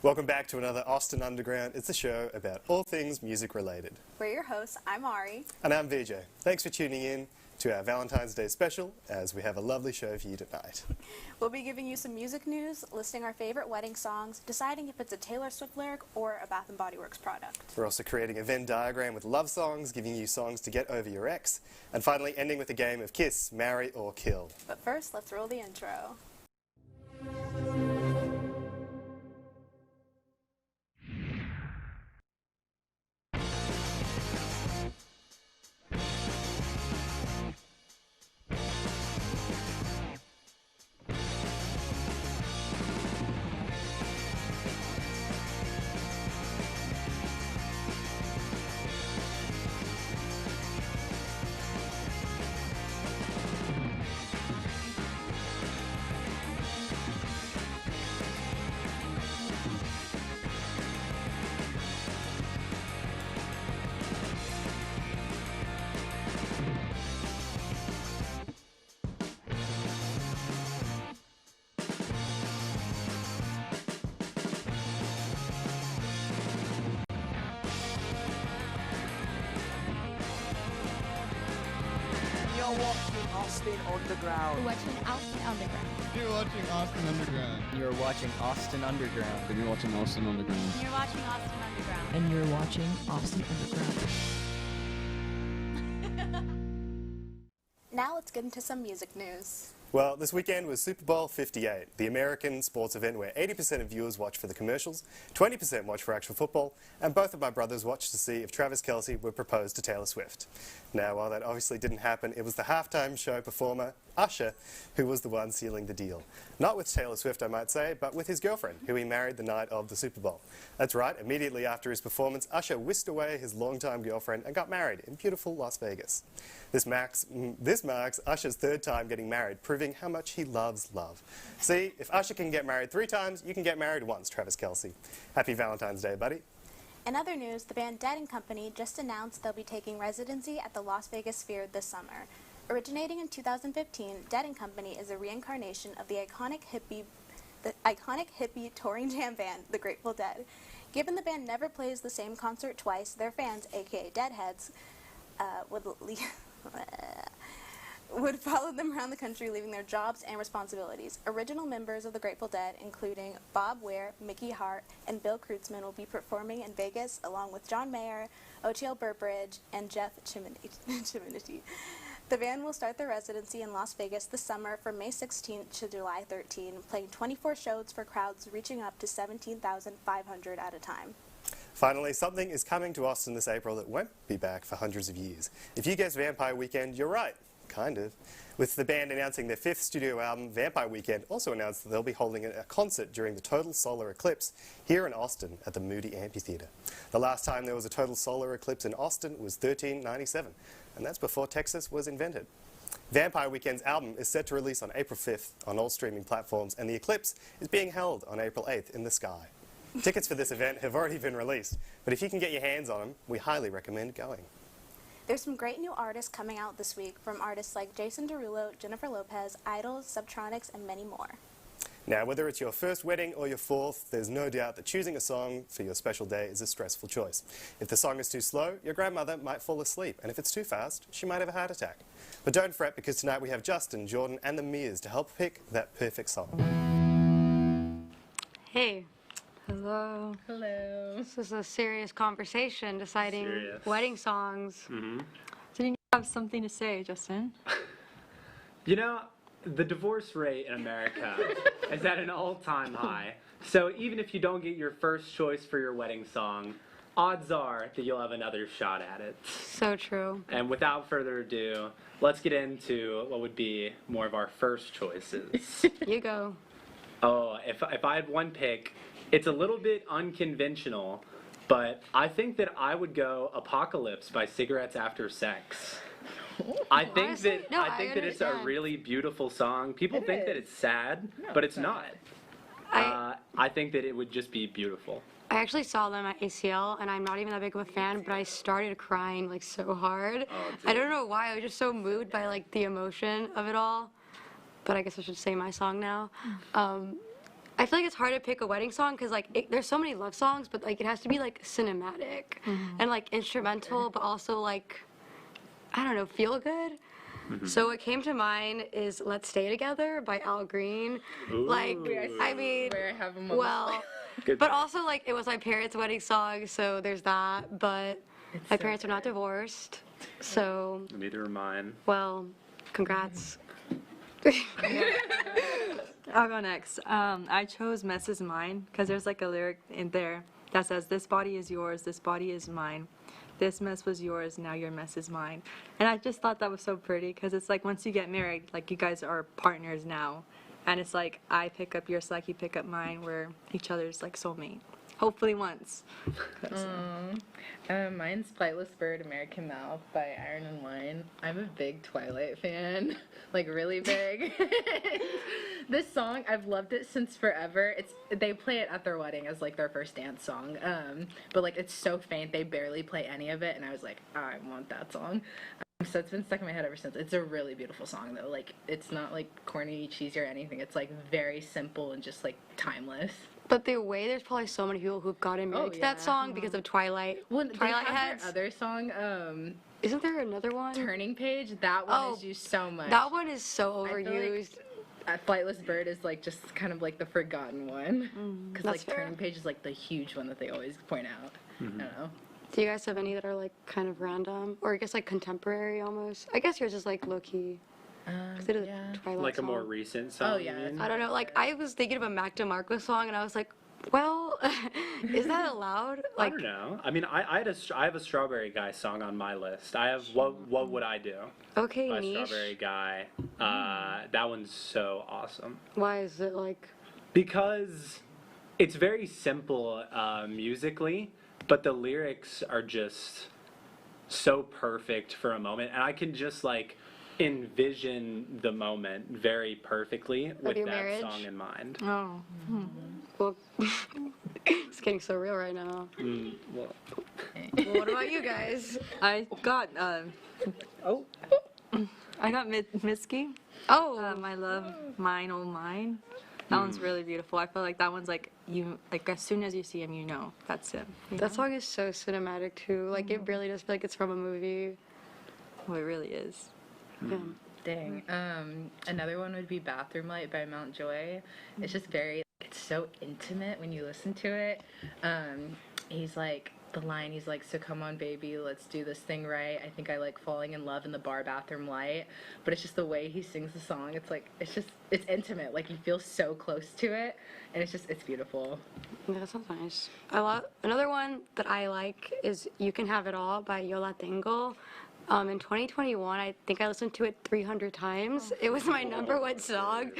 Welcome back to another Austin Underground. It's a show about all things music related. We're your hosts. I'm Ari. And I'm Vijay. Thanks for tuning in to our Valentine's Day special, as we have a lovely show for you tonight. We'll be giving you some music news, listing our favorite wedding songs, deciding if it's a Taylor Swift lyric or a Bath & Body Works product. We're also creating a Venn diagram with love songs, giving you songs to get over your ex, and finally ending with a game of Kiss, Marry or Kill. But first, let's roll the intro. You're watching Austin Underground. You're watching Austin Underground. You're watching Austin Underground. You're watching Austin Underground. And you're watching Austin Underground. You're watching Austin Underground. And you're watching Austin Underground. Now let's get into some music news. Well, this weekend was Super Bowl 58, the American sports event where 80% of viewers watch for the commercials, 20% watch for actual football, and both of my brothers watched to see if Travis Kelce would propose to Taylor Swift. Now, while that obviously didn't happen, it was the halftime show performer, Usher, who was the one sealing the deal. Not with Taylor Swift, I might say, but with his girlfriend, who he married the night of the Super Bowl. That's right, immediately after his performance, Usher whisked away his longtime girlfriend and got married in beautiful Las Vegas. This marks Usher's third time getting married, proving how much he loves love. See, if Usher can get married 3 times, you can get married once, Travis Kelce. Happy Valentine's Day, buddy. In other news, the band Dead & Company just announced they'll be taking residency at the Las Vegas Sphere this summer. Originating in 2015, Dead & Company is a reincarnation of the iconic hippie touring jam band, The Grateful Dead. Given the band never plays the same concert twice, their fans, aka Deadheads, would follow them around the country, leaving their jobs and responsibilities. Original members of the Grateful Dead, including Bob Weir, Mickey Hart, and Bill Kreutzmann, will be performing in Vegas along with John Mayer, Oteil Burbridge, and Jeff Chiminiti. The band will start their residency in Las Vegas this summer from May 16th to July 13th, playing 24 shows for crowds reaching up to 17,500 at a time. Finally, something is coming to Austin this April that won't be back for hundreds of years. If you guessed Vampire Weekend, you're right. Kind of. With the band announcing their 5th studio album, Vampire Weekend also announced that they'll be holding a concert during the total solar eclipse here in Austin at the Moody Amphitheater. The last time there was a total solar eclipse in Austin was 1397, and that's before Texas was invented. Vampire Weekend's album is set to release on April 5th on all streaming platforms, and the eclipse is being held on April 8th in the sky. Tickets for this event have already been released, but if you can get your hands on them, we highly recommend going. There's some great new artists coming out this week from artists like Jason Derulo, Jennifer Lopez, Idols, Subtronics, and many more. Now, whether it's your first wedding or your 4th, there's no doubt that choosing a song for your special day is a stressful choice. If the song is too slow, your grandmother might fall asleep, and if it's too fast, she might have a heart attack. But don't fret, because tonight we have Justin, Jordan, and the Mias to help pick that perfect song. Hey. Hello. Hello. This is a serious conversation deciding wedding songs. Mm-hmm. Didn't you have something to say, Justin? You know, the divorce rate in America is at an all-time high. So even if you don't get your first choice for your wedding song, odds are that you'll have another shot at it. So true. And without further ado, let's get into what would be more of our first choices. You go. Oh, if I had one pick, it's a little bit unconventional, but I think that I would go Apocalypse by Cigarettes After Sex. I think Honestly, that no, I think I that it's a understand. really beautiful song. People think that it's sad, but it's not. I think that it would just be beautiful. I actually saw them at ACL, and I'm not even that big of a fan, but I started crying like so hard. I don't know why. I was just so moved by like the emotion of it all. But I guess I should say my song now. I feel like it's hard to pick a wedding song because like there's so many love songs, but like it has to be like cinematic and like instrumental, but also like I don't know, feel good. So what came to mind is "Let's Stay Together" by Al Green. Like I mean, Where I have them on well, Good but choice. also like it was my parents' wedding song, so there's that. But my so parents are not divorced, so Neither are mine. well, congrats. I'll go next. I chose "Mess Is Mine" because there's like a lyric in there that says, "This body is yours, this body is mine. This mess was yours, now your mess is mine." And I just thought that was so pretty because it's like once you get married, like you guys are partners now. And it's like I pick up your slack, you pick up mine. We're each other's like soulmate. Hopefully once. Mine's Flightless Bird, American Mouth by Iron and Wine. I'm a big Twilight fan, like really big. This song, I've loved it since forever. They play it at their wedding as like their first dance song, but like it's so faint, they barely play any of it, and I was like, I want that song. So it's been stuck in my head ever since. It's a really beautiful song though. Like it's not like corny, cheesy or anything. It's like very simple and just like timeless. But the way there's probably so many people who've gotten married to that yeah. song because of Twilight. Well, Twilight they have heads. their other song, Isn't there another one? Turning Page. That one is used so much. That one is so I feel like overused. Flightless Bird is like just kind of like the forgotten one, because That's like fair. Turning Page is like the huge one that they always point out. I don't know. Do you guys have any that are like kind of random, or I guess like contemporary almost? I guess yours is like low key. They did Yeah. a Twilight Like a more song. recent song. Oh, you yeah, mean? I don't know. Like I was thinking of a Mac DeMarco song, and I was like, well, is that allowed? I Like, don't know. I mean, I have a Strawberry Guy song on my list. I have What Would I Do okay, by niche. Strawberry Guy. That one's so awesome Why is it like? because it's very simple musically, but the lyrics are just so perfect for a moment, and I can just like envision the moment very perfectly with your that marriage? song in mind. Oh. Well, it's getting so real right now. Well, Well, what about you guys? I got I got Mitski. Oh, I love Mine Oh Mine. That one's really beautiful. I feel like that one's like you like as soon as you see him, you know that's him. you that know? song is so cinematic too. Like it really does feel like it's from a movie. Well, it really is. Yeah. Dang. Another one would be Bathroom Light by Mount Joy. It's just very, it's so intimate when you listen to it. He's like, so come on baby, let's do this thing right. I think I like falling in love in the bar bathroom light. But it's just the way he sings the song. It's like, it's intimate. Like you feel so close to it. And it's beautiful. Yeah, that sounds nice. Another one that I like is "You Can Have It All" by Yo La Tengo. In 2021, I think I listened to it 300 times. It was my #1 song,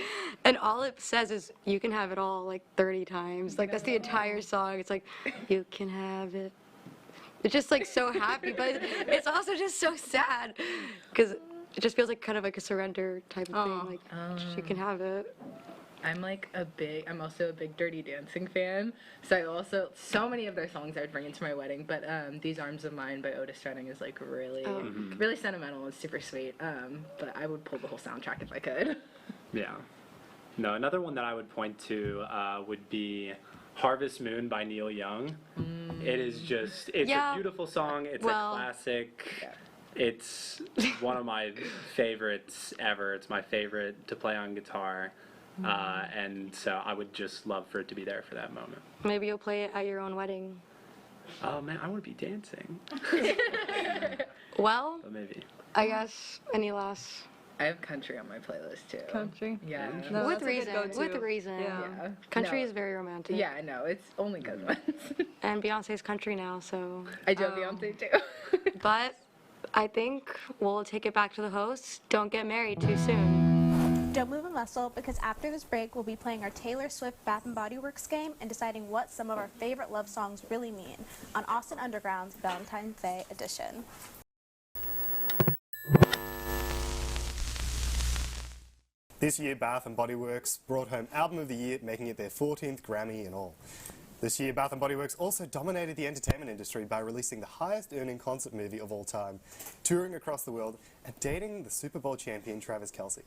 and all it says is "You can have it all" like 30 times. Like that's the entire song. It's like, "You can have it." It's just like so happy, but it's also just so sad because it just feels like kind of like a surrender type of thing. Like, you can have it. I'm also a big Dirty Dancing fan. So many of their songs I would bring into my wedding, but These Arms of Mine by Otis Redding is like really, really sentimental and super sweet. But I would pull the whole soundtrack if I could. yeah. No, another one that I would point to would be Harvest Moon by Neil Young. It is just, it's Yeah. a beautiful song. It's Well, a classic. Yeah. It's one of my favorites ever. It's my favorite to play on guitar. And so I would just love for it to be there for that moment. Maybe you'll play it at your own wedding. Oh man, I want to be dancing. Well, But maybe. I guess any last. I have country on my playlist too. Country. Yeah. No, With that's a good reason. go-to. With reason. Yeah. Yeah. Country No. is very romantic. Yeah, I know. It's only good ones. And Beyonce's country now, so. I do Beyonce too. But I think we'll take it back to the hosts. Don't get married too soon. Don't move a muscle because after this break, we'll be playing our Taylor Swift Bath & Body Works game and deciding what some of our favorite love songs really mean on Austin Underground's Valentine's Day edition. This year, Bath & Body Works brought home Album of the Year, making it their 14th Grammy in all. This year, Bath & Body Works also dominated the entertainment industry by releasing the highest-earning concert movie of all time, touring across the world, and dating the Super Bowl champion Travis Kelce.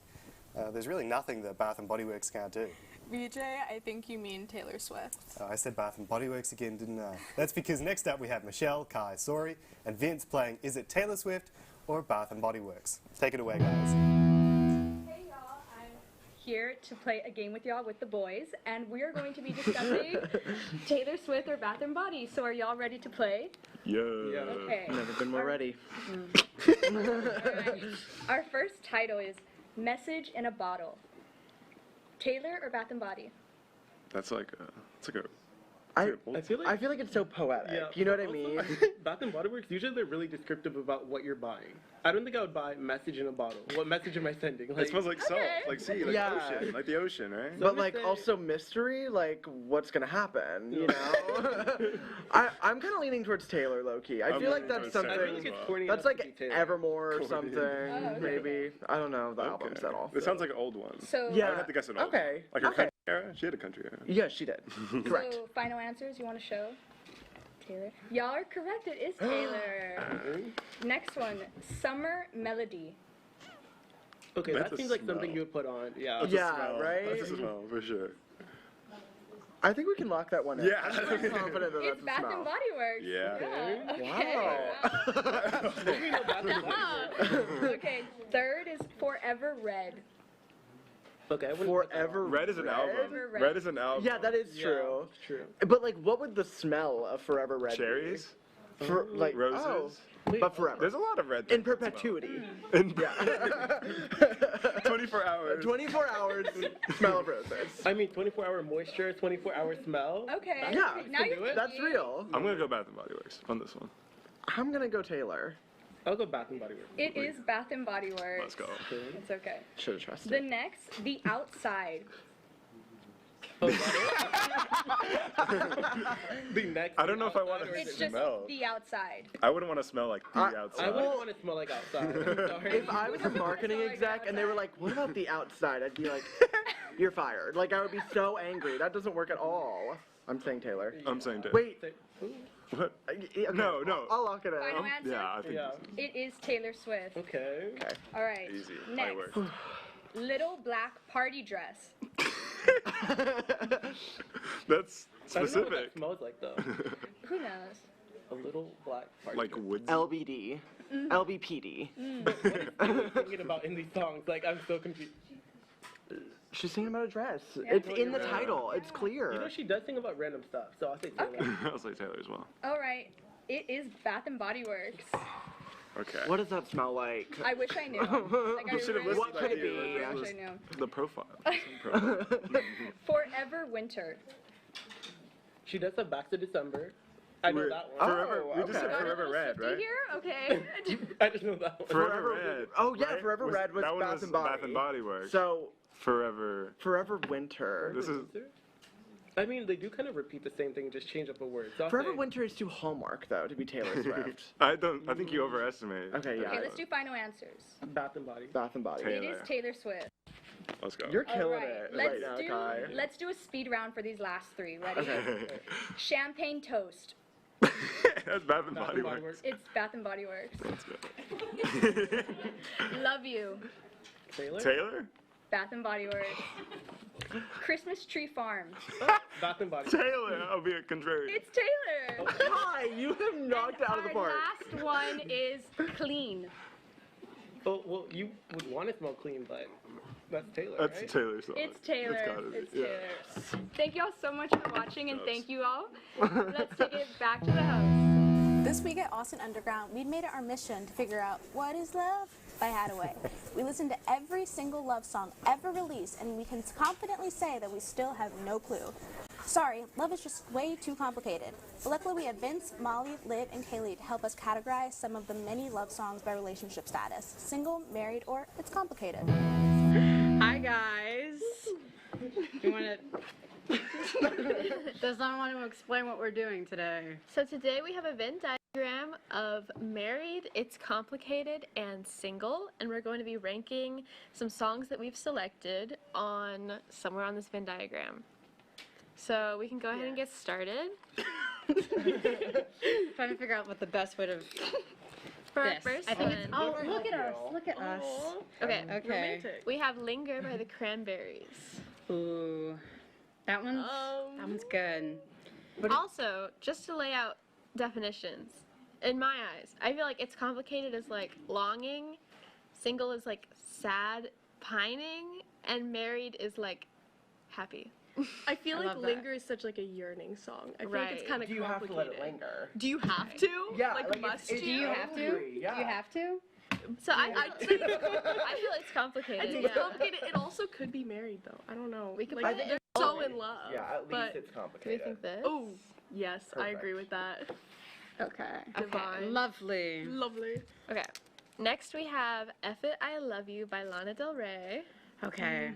There's really nothing that Bath & Body Works can't do. VJ, I think you mean Taylor Swift. Oh, I said Bath and Body Works again, didn't I? That's because next up we have Michelle, Kai, Sori, and Vince playing Is It Taylor Swift or Bath and Body Works? Take it away, guys. Hey y'all, I'm here to play a game with y'all with the boys, and we are going to be discussing Taylor Swift or Bath and Body. So are y'all ready to play? Yeah. Okay. Never been more ready. Alright. Our first title is Message in a Bottle. Taylor or Bath and Body? That's like a. I feel like it's so poetic. Yeah, You know what I also, mean? Bath and Body Works, usually they're really descriptive about what you're buying. I don't think I would buy message in a bottle. What message am I sending? It smells like salt, Okay. like sea, like Yeah. ocean, like the ocean, right? But I'm like gonna say- also mystery, like what's gonna happen, you know? I'm kind of leaning towards Taylor, low key. I I'm feel like leaning that's towards Taylor I feel something. like it's corny That's enough to like be Taylor. Evermore or Corny. something, okay. maybe. I don't know the albums at all. This sounds like an old one. So, Yeah. I would have to guess an old Okay. one. Like her Okay. country era? She had a country era. Yeah, she did. Correct. so final answers you want to show? Taylor. Y'all are correct. It is Taylor. Next one, Summer Melody. Okay, That's that a seems like smell. something you would put on. Yeah. That's a Yeah, smell. right? That's a smell, for sure. I think we can lock that one in. Yeah. I'm pretty confident that It's that's a Bath smell. and Body Works. Yeah. Okay. Wow. Okay, third is Forever Red. Okay, I wouldn't put that Forever on. Red is an album. Red. Red is an album. Yeah, that is Yeah, true. it's true. But like, what would the smell of Forever Red be? Cherries? For, like, Roses? oh, Wait, but forever. There's a lot of red In things that smell. perpetuity. In Yeah. 24 hours. 24 hours, smell of roses. I mean, 24-hour moisture, 24-hour smell. Okay. That Yeah, Now can you're do it. That's real. I'm gonna go Bath and Body Works on this one. I'm gonna go Taylor. I'll go Bath and Body Works. It is Bath and Body Works. Let's go. It's okay. Should have trusted. The next, The Outside. Oh, the next. I don't know if I want outside or to It's is it just smell. The Outside. I wouldn't want to smell like the I outside. I wouldn't want to smell like outside. I'm sorry. If I was a marketing exec and they were like, what about the outside? I'd be like, you're fired. Like, I would be so angry. That doesn't work at all. I'm saying Taylor. I'm saying Taylor. Wait. What? Okay, No. I'll lock it Final in. answer? Yeah, I think Yeah. It is Taylor Swift. Okay. Okay. All right. easy. Next, Fireworks. Little Black Party Dress. That's I don't know what that specific. smells like though. Who knows? A little black party. Like woods. LBD. LBPD. Thinking about in these songs, like I'm so confused. She's singing about a dress. Yeah. It's in the Yeah. title. It's clear. You know she does sing about random stuff, so I'll say Taylor. I'll say Taylor as well. All right. It is Bath and Body Works. Okay. What does that smell like? I wish I knew. Like, I You should have really What could it be? wish I knew. The profile. Profile. Forever Winter. She does have Back to December. I know We're- that one. Forever. Oh, We just said okay. Forever Red, Swiftie right? Here? Okay. I just know that one. Forever Red. Oh yeah, right? Forever Red was that one Bath was and Body. Bath and Body Works. So Forever. Forever Winter. This is. I mean, they do kind of repeat the same thing, just change up a word. So I'll Forever say- Winter is too Hallmark though to be Taylor Swift. I think you overestimate. Okay, yeah. Okay, let's do final answers. Bath and Body. Bath and Body. It Taylor. is Taylor Swift. Let's go. You're All killing right, it let's right now, do Kai. let's do a speed round for these last three. Ready? Okay. Champagne Toast. That's Bath and Body and Body Works. It's Bath and Body Works. Let's go. Love You. Taylor? Taylor? Bath and Body Works. Christmas Tree Farm. Bath and Body. Taylor. I'll be a contrarian. It's Taylor. Kai, you have knocked it out of the Our park. last one is Clean. Oh, well, you would want to smell clean, but that's Taylor, That's right? Taylor's song. It's Taylor. gotta be, It's yeah. Taylor. Thank you all so much for watching, and Yes. thank you all. Let's take it back to the house. This week at Austin Underground, we made it our mission to figure out what is love by Hadaway. We listened to every single love song ever released, and we can confidently say that we still have no clue. Sorry, love is just way too complicated. But luckily we have Vince, Molly, Liv, and Kaylee to help us categorize some of the many love songs by relationship status. Single, married, or it's complicated. Hi guys. You want to? Does someone want to explain what we're doing today? So today we have a Venn diagram of married, it's complicated, and single, and we're going to be ranking some songs that we've selected on somewhere on this Venn diagram. So we can go ahead and get started. Trying to figure out what the best way to. For our This. first I think one, it's. Oh, look at us! Look at us. okay, Okay. we have Linger by the Cranberries. Ooh. That one's good. Also, just to lay out definitions, in my eyes, I feel like It's Complicated is like longing, single is like sad, pining, and married is like happy. I feel I like love that. Linger is such like a yearning song. I feel like it's kind of Do you have complicated. to let it linger? Do you have to? Yeah, Like must it's you? Do you have to? Yeah. Do you have to? So I feel it's complicated. I think it's complicated. It also could be married though. I don't know. We could like put it they're so in love. Yeah, at least but it's Do we complicated. think this? oh yes, I Perfect. agree with that. Okay. Divine. Lovely. Lovely. Okay. Next we have F It I Love You by Lana Del Rey. Okay.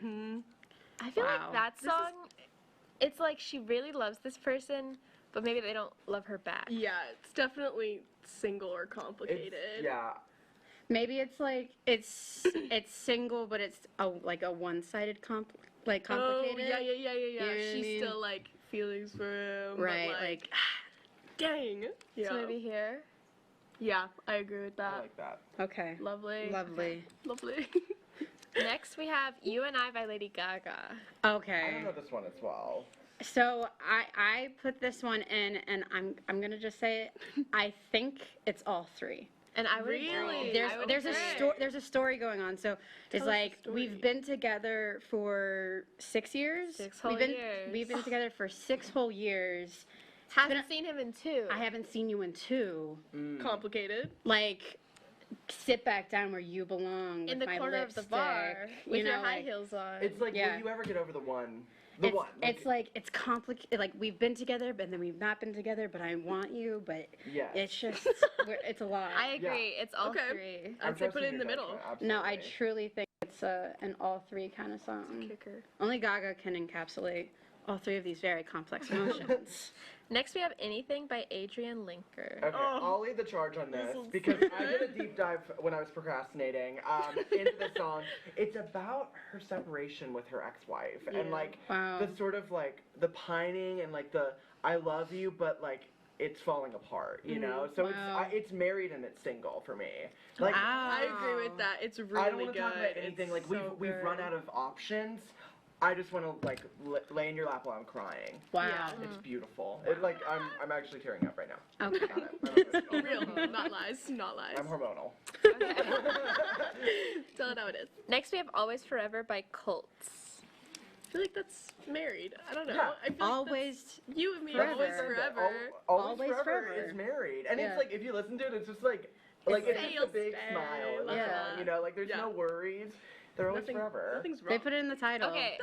I feel Wow. like that song, it's like she really loves this person, but maybe they don't love her back. Yeah, it's definitely single or complicated. Yeah. Maybe it's like it's single, but it's like a one-sided complicated. Oh yeah. You know what I She's mean? still like feelings for him. Right, But, like dang. Yeah. So maybe here. Yeah, I agree with I that. like that. okay. Lovely. Lovely. Lovely. Next we have You and I by Lady Gaga. I Okay. don't know this one as well. So I put this one in, and I'm gonna just say it. I think it's all three. And I would Really? agree. I would There's a agree. there's a story going on. So Tell it's us like the we've story. been together for 6 years. Six whole we've been years. we've been together for 6 whole years. Haven't seen him in 2. I haven't seen you in 2. Complicated. Like, sit back down where you belong. In with the my corner of the lipstick, bar you with know, your high like, heels on. It's like, Yeah. will you ever get over the one? The it's, one. it's like it's complicated. Like we've been together, but then we've not been together. But I want you. But Yes. it's just it's a lot. I agree. It's all Okay. 3. I'd say put it in the middle. No, I truly think it's an all three kind of song. Kicker. Only Gaga can encapsulate all 3 of these very complex emotions. Next we have Anything by Adrian Linker. Okay, I'll lead the charge on this because I did a deep dive when I was procrastinating into the song. It's about her separation with her ex-wife and like Wow. the sort of like the pining and like the I love you, but like it's falling apart, you know. So Wow. it's married and it's single for me. Like Wow. I agree with that. It's really I don't want good. to talk about anything. It's Like so we've run good. out of options. I just want to like lay in your lap while I'm crying. Wow. It's beautiful. It, like I'm actually tearing up right now. Okay. Got it. I'm emotional. Real, not lies, not lies. I'm hormonal. Tell it how it is. Next we have Always Forever by Colts. I feel like that's married. I don't know. Yeah. I feel like Always. that's you and me Forever. always forever. Always Always forever, Forever. is married, and Yeah. it's like if you listen to it, it's just like it's just a sales big day, smile. in the Yeah. song, you know, like there's Yeah. no worries. They're always forever. Nothing's wrong. They put it in the title. Okay,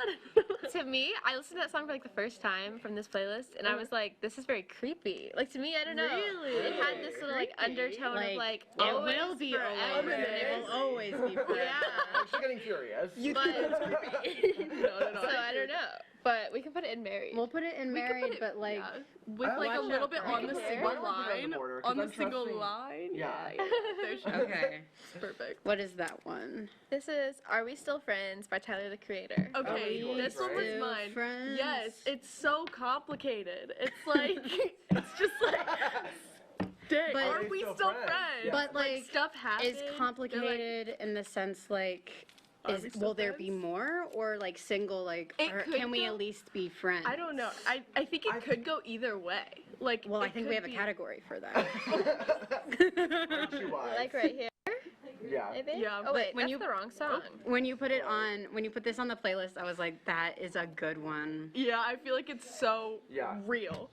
to me, I listened to that song for like the first time from this playlist, and I was like, this is very creepy. Like to me, I don't know. Really? It had this little like Creepy. undertone of like it always will be forever. always. It will always be forever. Yeah. She's getting furious. But No. so I don't know. But we can put it in married. We'll put it in We could put married, it- but like yeah. With I like like a little bit that on the right single there. Why don't we put it on the line. border? 'Cause On the I'm single trusting- line. Yeah. There she goes. okay. Perfect. What is that one? This is Are We Still Friends by Tyler the Creator. Okay, yours, this one was right? mine. Friends. Yes, it's so complicated. It's like it's just like dang, But- are we still friends? Yeah. But like, stuff happens. is complicated in the sense like, Are we still will there be friends? more or like single like, It or could can we go- at least be friends? I don't know. I think it could go either way. Like Well, I it think we could have a be- category for that. Aren't you wise? Like right here, Yeah. maybe? Yeah, Oh wait, when that's you- the wrong song. when you put it on, when you put this on the playlist, I was like, that is a good one. Yeah, I feel like it's so Yeah. real.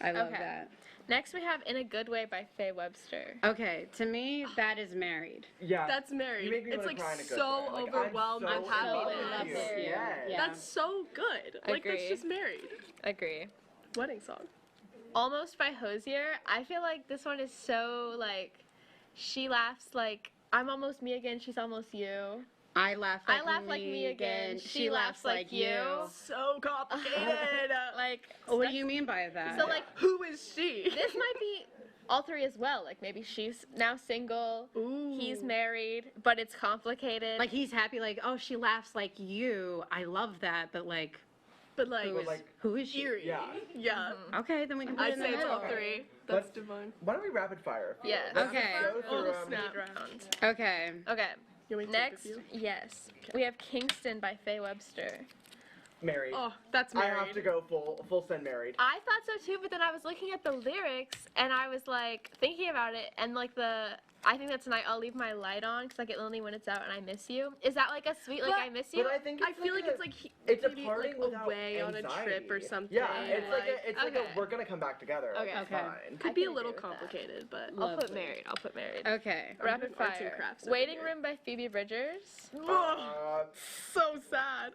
I love Okay. that. Next we have In a Good Way by Faye Webster. Okay, to me, that is married. Yeah. That's married. You make me It's wanna like cry in a good so way. Like, overwhelmed I'm with so happiness. love you. it. Yes. Yeah. That's so good. Like that's Agree. just married. Agree. Wedding song. Almost by Hosier. I feel like this one is so like, she laughs like, I'm almost me again, she's almost you. I laugh like, me again, she laughs like you. So complicated. Like, What do you mean by that? so like, Who is she? this might be all 3 as well. Like maybe she's now single, he's married, but it's complicated. like he's happy, like, oh, she laughs like you. I love that, but like, But like, who is, like, who is she? eerie. Yeah. Yeah. Okay, then we can put I'd it in say the it's middle. all 3. That's Let's- divine. Why don't we rapid fire? Yes. Let's Okay. go through, Oh, snap. round. Okay. Okay. You want me to take Next, a few? yes, we have Kingston by Faye Webster. Married. Oh, that's I married. have to go full send married. I thought so too, but then I was looking at the lyrics and I was like thinking about it, and like I think that's tonight I'll leave my light on because I get lonely when it's out and I miss you. Is that like a sweet like I miss you? But I think I feel like it's like it's a maybe parting like without away on a anxiety. trip or something. Yeah, it's like okay. we're gonna come back together. Okay. It's fine. Could be a little complicated, but I'll put married. I'll put married. Okay. Rapid Arts and fire. crafts over Waiting here. Room by Phoebe Bridgers. So sad.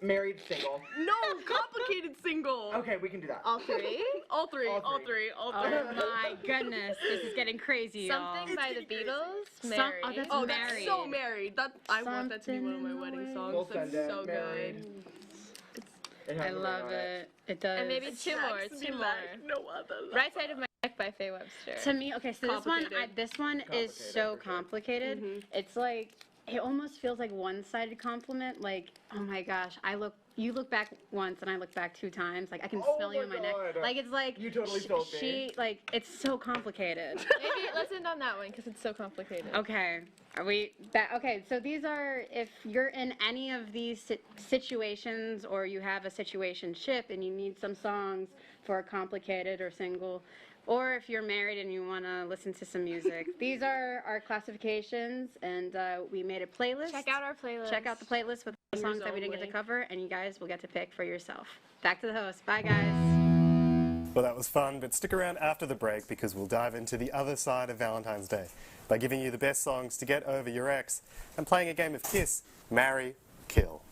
Married, single. No, complicated single. Okay, we can do that. All three. All three. All three. Oh my goodness, this is getting crazy, y'all. Something by the Beatles. Some- Married. oh, that's Oh, married. that's so married. I want that to be one of my wedding songs. We'll That's send it. so Married. good. It has I a ring love on it. It does. And maybe two more. Tracks Two me more. like no other love. Right Side of My Neck by Faye Webster. To me, okay, so Complicated. this one is so complicated. It's like it almost feels like one-sided compliment. Like, oh my gosh, you look back once and I look back 2 times. Like I can smell you in my neck. Like it's like You totally told me. she like it's so complicated. Maybe let's end on that one because it's so complicated. Okay. Are we back? Okay, so these are, if you're in any of these situations or you have a situationship and you need some songs for a complicated or single, or if you're married and you want to listen to some music, these are our classifications, and we made a playlist. Check out our playlist. Check out the playlist with the songs that we didn't get to only. cover, and you guys will get to pick for yourself. Back to the host. Bye, guys. Well, that was fun, but stick around after the break because we'll dive into the other side of Valentine's Day by giving you the best songs to get over your ex and playing a game of Kiss, Marry, Kill.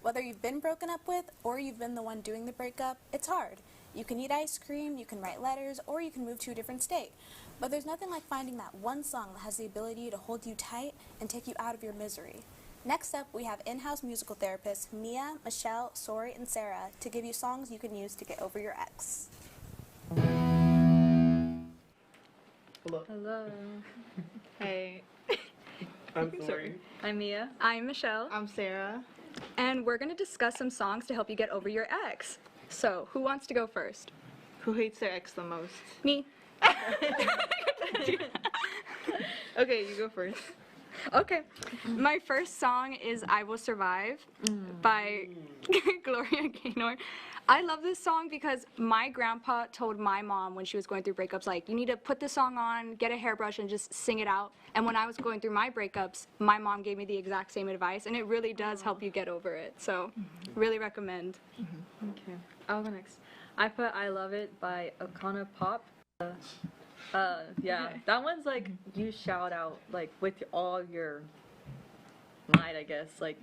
Whether you've been broken up with or you've been the one doing the breakup, it's hard. You can eat ice cream, you can write letters, or you can move to a different state. But there's nothing like finding that one song that has the ability to hold you tight and take you out of your misery. Next up, we have in-house musical therapists Mia, Michelle, Sori, and Sarah to give you songs you can use to get over your ex. Hello. Hello. Hey. I'm sorry. I'm Mia. I'm Michelle, I'm Sarah. and we're going to discuss some songs to help you get over your ex. So, who wants to go first? Who hates their ex the most? Me. Okay, you go first. Okay. My first song is I Will Survive by Gloria Gaynor. I love this song because my grandpa told my mom when she was going through breakups, like, you need to put this song on, get a hairbrush, and just sing it out. And when I was going through my breakups, my mom gave me the exact same advice, and it really does help you get over it. So, really recommend. Okay. I'll go next. I put I Love It by Okana Pop. Yeah, that one's like you shout out like with all your might, I guess. Like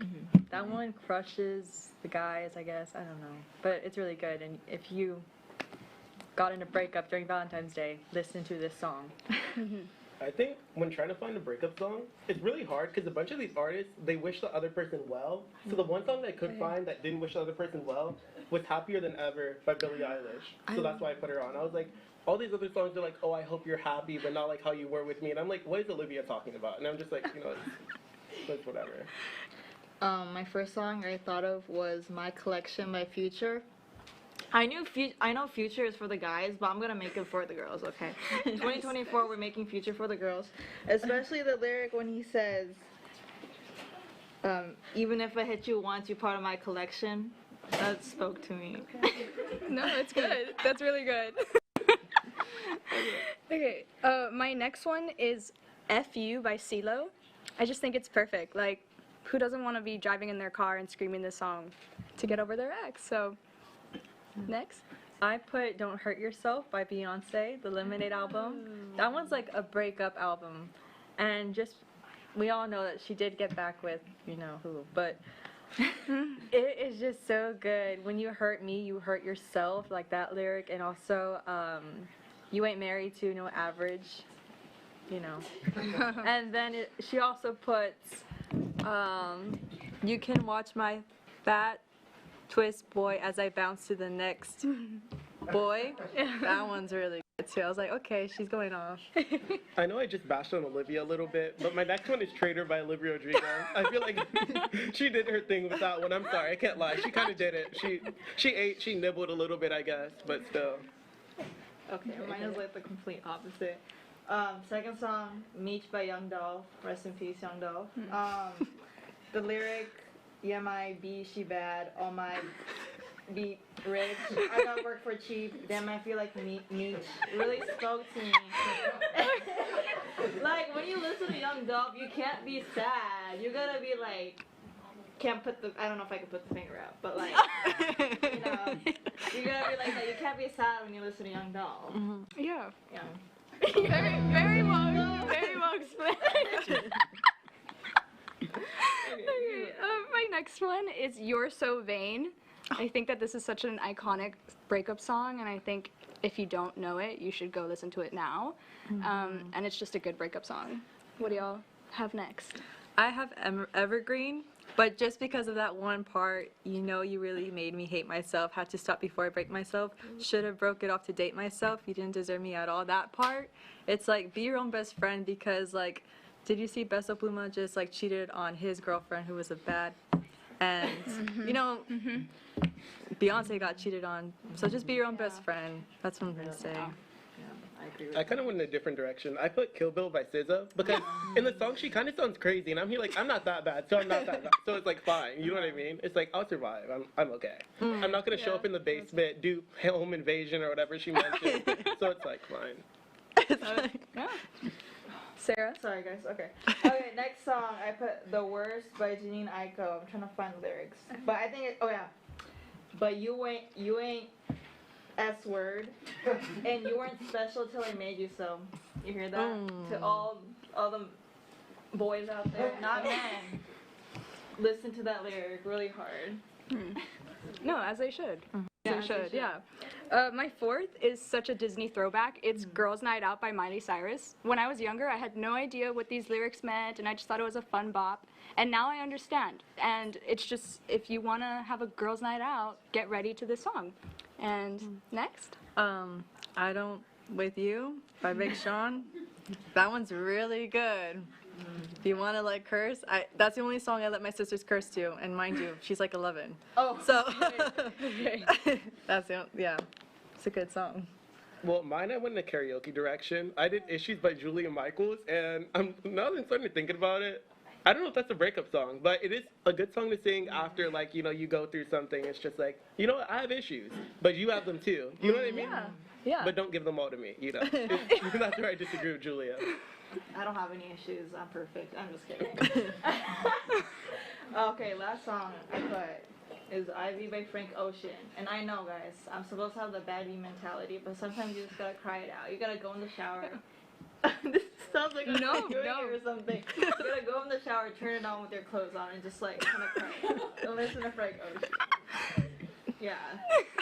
that one crushes the guys, I guess. I don't know, but it's really good. And if you got in a breakup during Valentine's Day, listen to this song. I think when trying to find a breakup song, it's really hard because a bunch of these artists, they wish the other person well. So the one song that I could find that didn't wish the other person well was Happier Than Ever by Billie Eilish. So that's why I put her on. I was like, all these other songs are like, oh, I hope you're happy, but not like how you were with me. And I'm like, what is Olivia talking about? And I'm just like, it's whatever. My first song I thought of was My Collection by Future. I know Future is for the guys, but I'm gonna make it for the girls, okay? 2024, we're making Future for the girls. Especially the lyric when he says, even if I hit you once, you're part of my collection. That spoke to me. No, it's good. That's really good. Okay, my next one is F.U. by CeeLo. I just think it's perfect. Like, who doesn't want to be driving in their car and screaming this song to get over their ex? So, next. I put Don't Hurt Yourself by Beyonce, the Lemonade album. That one's like a breakup album. And just, we all know that she did get back with, you know who, but it is just so good. When you hurt me, you hurt yourself, like that lyric. And also, you ain't married to no average, you know. And then she also puts, you can watch my fat twist boy as I bounce to the next boy. That one's really good too. I was like, okay, she's going off. I know I just bashed on Olivia a little bit, but my next one is Traitor by Olivia Rodrigo. I feel like she did her thing with that one. I'm sorry, I can't lie. She kind of did it. She nibbled a little bit, I guess, but still. Okay, mine is like the complete opposite. Second song, Meech by Young Dolph. Rest in peace, Young Dolph. The lyric, yeah, my B, she bad. All my be rich. I got work for cheap. Damn, I feel like Meech really spoke to me. Like, when you listen to Young Dolph, you can't be sad. You gotta be like, I don't know if I can put the finger out, but like, you know, you gotta be like that. You can't be sad when you listen to Young Dolph. Yeah. Yeah. Very well explained. Okay, my next one is You're So Vain. I think that this is such an iconic breakup song, and I think if you don't know it, you should go listen to it now. And it's just a good breakup song. What do y'all have next? I have Evergreen, but just because of that one part, you know, you really made me hate myself. Had to stop before I break myself. Should have broke it off to date myself. You didn't deserve me at all. That part, it's like, be your own best friend, because like, did you see Beso Pluma just like cheated on his girlfriend who was a bad, and you know, Beyonce got cheated on. So just be your own best friend. That's what I'm gonna say. I kind of went in a different direction. I put Kill Bill by SZA because in the song she kind of sounds crazy, and I'm here like, I'm not that bad, so I'm not that bad. So it's like fine, you know what I mean? It's like, I'll survive. I'm okay. I'm not gonna show up in the basement, do home invasion or whatever she mentioned. So it's like fine. Sarah? Sorry, guys. Okay. Okay, next song, I put The Worst by Janine Aiko. I'm trying to find the lyrics. But I think oh yeah. But you ain't S word, and you weren't special till I made you so. You hear that? To all the boys out there, not men. Listen to that lyric really hard. No, as they should. Yeah, As they should, yeah. My fourth is such a Disney throwback. It's Girls Night Out by Miley Cyrus. When I was younger, I had no idea what these lyrics meant, and I just thought it was a fun bop. And now I understand. And it's just, if you want to have a girls' night out, get ready to this song. And next? I Don't With You by Big Sean. That one's really good. If you want to like curse, that's the only song I let my sisters curse to, and mind you, she's like 11. Oh. So that's yeah, it's a good song. Well, mine, I went in the karaoke direction. I did Issues by Julia Michaels, and now that I'm starting to think about it, I don't know if that's a breakup song, but it is a good song to sing after, like, you know, you go through something. It's just like, you know what, I have issues, but you have them too. You know what I mean? Yeah. But don't give them all to me, you know. That's where I disagree with Julia. I don't have any issues. I'm perfect. I'm just kidding. Okay, last song I put is Ivy by Frank Ocean. And I know, guys, I'm supposed to have the bad bee mentality, but sometimes you just gotta cry it out. You gotta go in the shower. This sounds like I'm doing it or something. You gotta go in the shower, turn it on with your clothes on, and just like kind of cry. And listen to Frank Ocean. Yeah.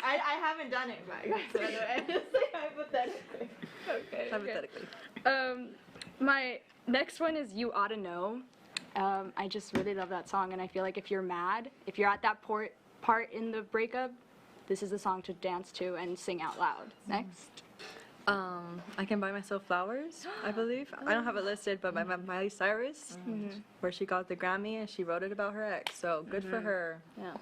I haven't done it, guys. So I just say hypothetically. Okay. Hypothetically. My next one is You Oughta Know. I just really love that song, and I feel like if you're mad, if you're at that part in the breakup, this is the song to dance to and sing out loud. Next. I Can Buy Myself Flowers, I believe. I don't have it listed, but by Miley Cyrus, where she got the Grammy and she wrote it about her ex. So good for her. Yeah.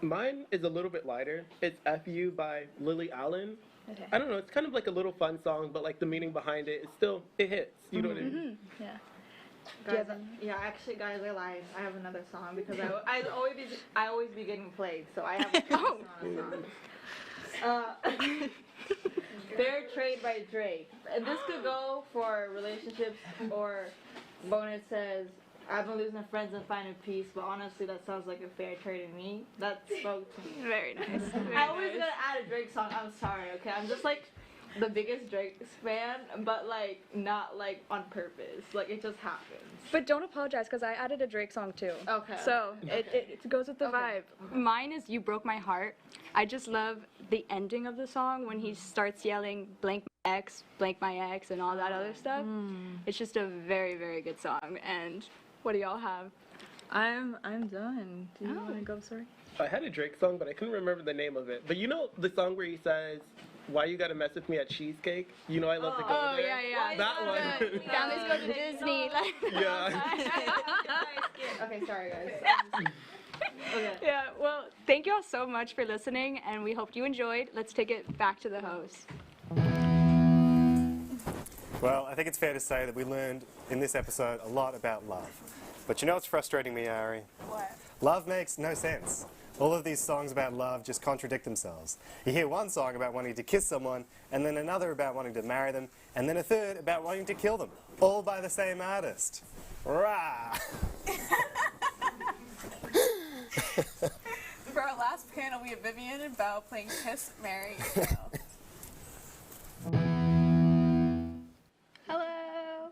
Mine is a little bit lighter. It's F.U. by Lily Allen. Okay. I don't know, it's kind of like a little fun song, but like the meaning behind it, it hits. You know what I mean? Yeah. Guys, actually, guys, I lied. I have another song because I always be getting played, so I have another song. Fair Trade by Drake. And this could go for relationships or when it says, I've been losing friends and finding peace, but honestly, that sounds like a fair trade to me. That spoke to me. Very nice. I always gotta add a Drake song. I'm sorry, okay? I'm just like the biggest Drake fan, but like not like on purpose. Like it just happens. But don't apologize, because I added a Drake song too. Okay. So it goes with the vibe. Mine is You Broke My Heart. I just love the ending of the song when he starts yelling blank my ex, blank my ex, and all that other stuff. It's just a very, very good song. And what do y'all have? I'm done. Do you want to go, sorry? I had a Drake song, but I couldn't remember the name of it. But you know the song where he says, why you gotta mess with me at Cheesecake? You know I love to go there. Yeah. That one. Families go to Disney. Yeah. Okay, sorry guys. Okay. Yeah, well, thank you all so much for listening, and we hope you enjoyed. Let's take it back to the host. Well, I think it's fair to say that we learned in this episode a lot about love. But you know what's frustrating me, Ari? What? Love makes no sense. All of these songs about love just contradict themselves. You hear one song about wanting to kiss someone, and then another about wanting to marry them, and then a third about wanting to kill them, all by the same artist. Rah! For our last panel, we have Vivian and Belle playing Kiss, Marry, Kill. Hello,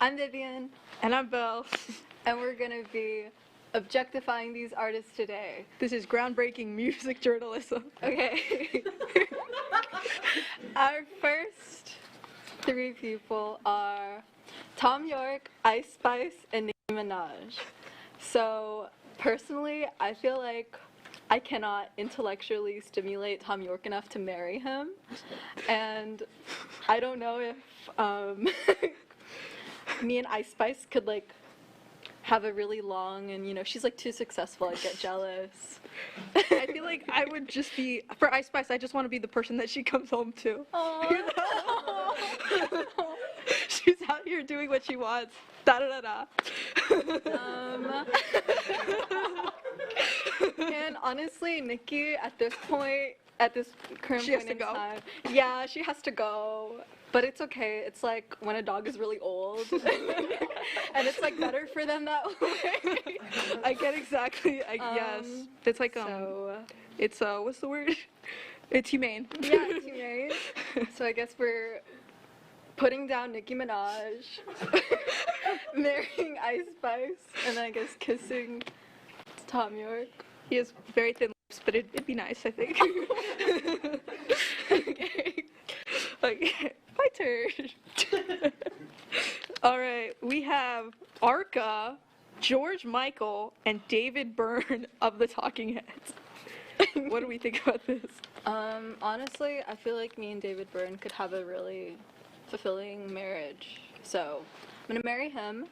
I'm Vivian. And I'm Belle. And we're gonna be objectifying these artists today. This is groundbreaking music journalism. Okay. Our first three people are Tom York, Ice Spice, and Nicki Minaj. So, personally, I feel like I cannot intellectually stimulate Tom York enough to marry him. And I don't know if me and Ice Spice could, like, have a really long, and, you know, she's, like, too successful. I'd get jealous. I feel like I would just be, for Ice Spice, I just want to be the person that she comes home to. Oh. She's out here doing what she wants. Da-da-da-da. And honestly, Nikki, at this point, at this current She has point to in go. time, yeah, she has to go. But it's okay. It's like when a dog is really old, and it's like better for them that way. I get exactly. Yes, it's like it's what's the word? It's humane. Yeah, it's humane. So I guess we're putting down Nicki Minaj, marrying Ice Spice, and then I guess kissing Tom York. He has very thin lips, but it'd be nice, I think. Okay. Okay. My turn. All right, we have Arca, George Michael, and David Byrne of the Talking Heads. What do we think about this? Honestly, I feel like me and David Byrne could have a really fulfilling marriage. So, I'm gonna marry him.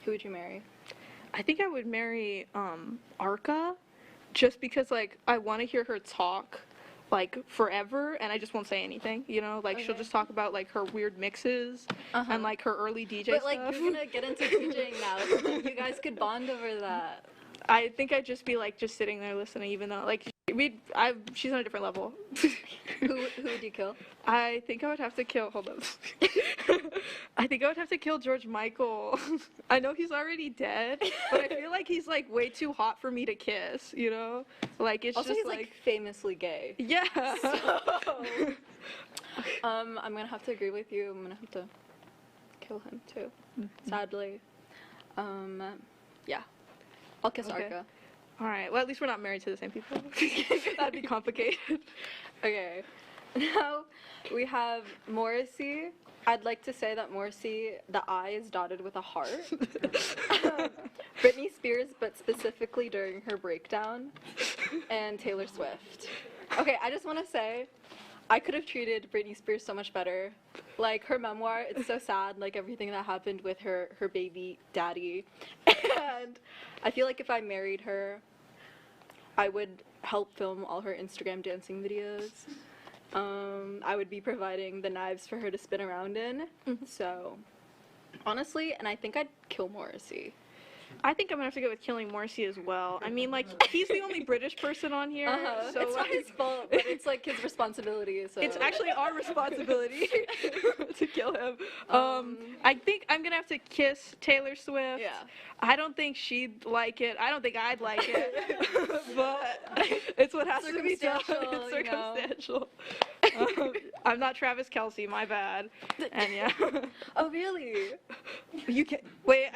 Who would you marry? I think I would marry Arca, just because like I want to hear her talk like forever, and I just won't say anything. You know, like she'll just talk about like her weird mixes and like her early DJ But stuff. like you're gonna get into DJing now, so then you guys could bond over that. I think I'd just be like just sitting there listening, even though like she's on a different level. Who would you kill? I think I would have to kill. Hold up. I think I would have to kill George Michael. I know he's already dead, but I feel like he's like way too hot for me to kiss. You know, like it's Also, just he's like famously gay. Yeah. So, I'm gonna have to agree with you. I'm gonna have to kill him too. Sadly. Yeah. I'll kiss Okay. Arca. All right. Well, at least we're not married to the same people. That'd be complicated. Okay. Now we have Morrissey. I'd like to say that Morrissey, the I is dotted with a heart. Britney Spears, but specifically during her breakdown. And Taylor Swift. Okay, I just want to say, I could have treated Britney Spears so much better. Like, her memoir, it's so sad, like, everything that happened with her baby daddy. And I feel like if I married her, I would help film all her Instagram dancing videos. I would be providing the knives for her to spin around in. So, honestly, and I think I'd kill Morrissey. I think I'm gonna have to go with killing Morrissey as well. I mean, like, he's the only British person on here. So It's not his fault, but it's like his responsibility. So it's actually our responsibility to kill him. I think I'm gonna have to kiss Taylor Swift. Yeah. I don't think she'd like it. I don't think I'd like it. But it's what has to be done. It's circumstantial. I'm not Travis Kelce, my bad. And yeah. Oh, really? You can wait.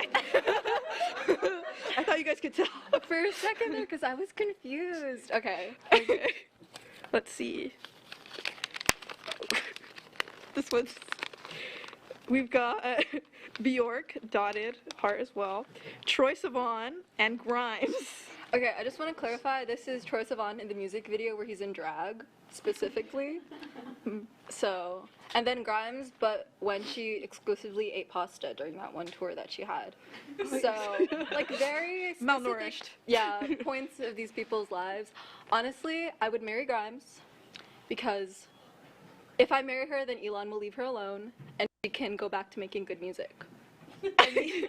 I thought you guys could tell. For a second there, because I was confused. Okay. Okay. Let's see. This one's. We've got Bjork, dotted, heart as well. Troye Sivan and Grimes. Okay, I just want to clarify. This is Troye Sivan in the music video where he's in drag, specifically. So, and then Grimes, but when she exclusively ate pasta during that one tour that she had. So, like very specific, malnourished. Yeah, points of these people's lives. Honestly, I would marry Grimes because if I marry her, then Elon will leave her alone, and she can go back to making good music. I mean,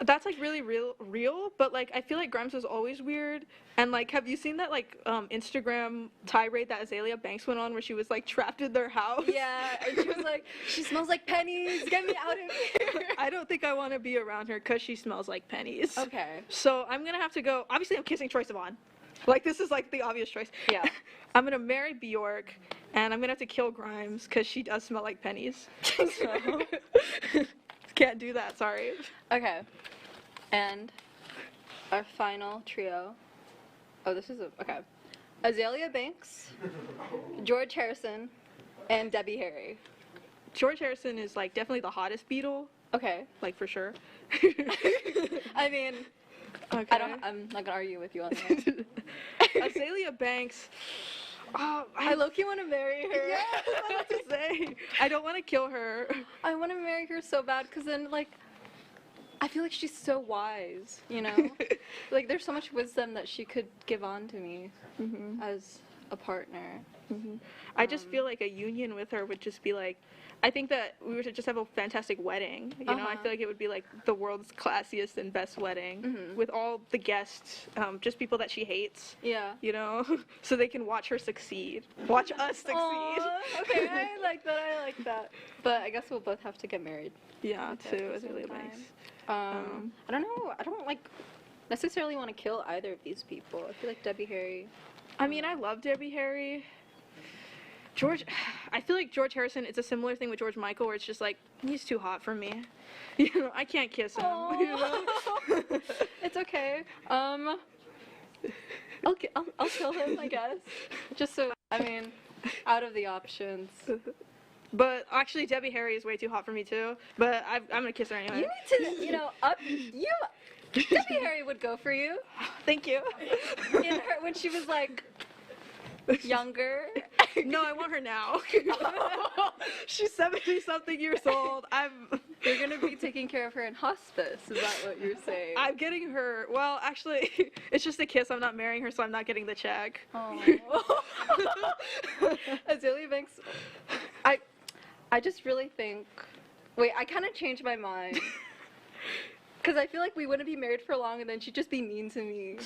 that's like really real, but like I feel like Grimes was always weird. And like, have you seen that like Instagram tirade that Azalea Banks went on where she was like trapped in their house? Yeah, and she was like, she smells like pennies, get me out of here. I don't think I want to be around her because she smells like pennies. Okay. So I'm gonna have to go. Obviously, I'm kissing Troye Sivan. Like, this is like the obvious choice. Yeah. I'm gonna marry Bjork, and I'm gonna have to kill Grimes because she does smell like pennies. So can't do that. Sorry. Okay. And our final trio. Oh, this is okay. Azalea Banks, George Harrison, and Debbie Harry. George Harrison is like definitely the hottest Beatle. Okay. Like for sure. I mean, okay. I'm not gonna argue with you on that. Azalea Banks. I low-key want to marry her. Yeah, I was about to say. I don't want to kill her. I want to marry her so bad because then, like, I feel like she's so wise, you know? Like, there's so much wisdom that she could give on to me as a partner. I just feel like a union with her would just be like, I think that we were to just have a fantastic wedding. You know, I feel like it would be like the world's classiest and best wedding with all the guests, just people that she hates. Yeah. You know, so they can watch her succeed. Watch us succeed. Aww, okay, I like that. But I guess we'll both have to get married. Yeah, too. It's really nice. I don't know. I don't like necessarily want to kill either of these people. I feel like Debbie Harry. I mean, I love Debbie Harry. I feel like George Harrison, it's a similar thing with George Michael where it's just like, he's too hot for me. You know, I can't kiss him. You know? It's okay. I'll kill him, I guess. Just so, I mean, out of the options. But actually, Debbie Harry is way too hot for me too. But I'm gonna kiss her anyway. You need to, you know, Debbie Harry would go for you. Thank you. When she was like younger. No, I want her now. She's 70-something years old. You're gonna be taking care of her in hospice. Is that what you're saying? I'm getting her. Well, actually, it's just a kiss. I'm not marrying her, so I'm not getting the check. Oh. Azalea Banks. I just really think. Wait, I kind of changed my mind. Because I feel like we wouldn't be married for long and then she'd just be mean to me.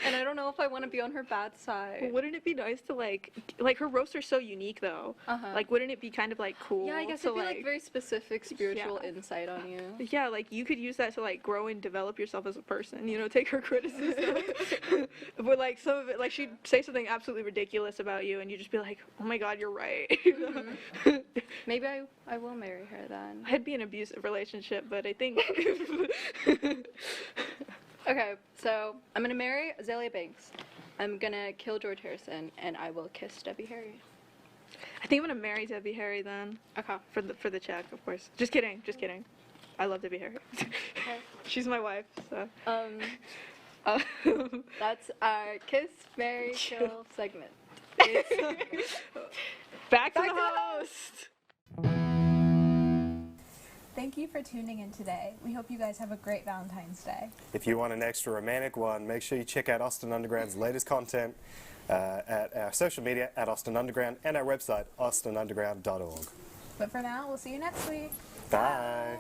And I don't know if I want to be on her bad side. Well, wouldn't it be nice to like her roaster's so unique though. Like, wouldn't it be kind of like cool? Yeah, I guess it'd be like very specific spiritual insight on you. Yeah, like you could use that to like grow and develop yourself as a person. You know, take her criticism. But like some of it, like she'd say something absolutely ridiculous about you, and you'd just be like, "Oh my God, you're right." Maybe I will marry her then. I'd be in an abusive relationship, but I think. Okay, so I'm gonna marry Azalea Banks. I'm gonna kill George Harrison, and I will kiss Debbie Harry. I think I'm gonna marry Debbie Harry then. Okay. For the check, of course. Just kidding. I love Debbie Harry. Okay. She's my wife. So. That's our kiss, marry, kill segment. Back to the host. Thank you for tuning in today. We hope you guys have a great Valentine's Day. If you want an extra romantic one, make sure you check out Austin Underground's latest content at our social media at Austin Underground and our website, austinunderground.org. But for now, we'll see you next week. Bye.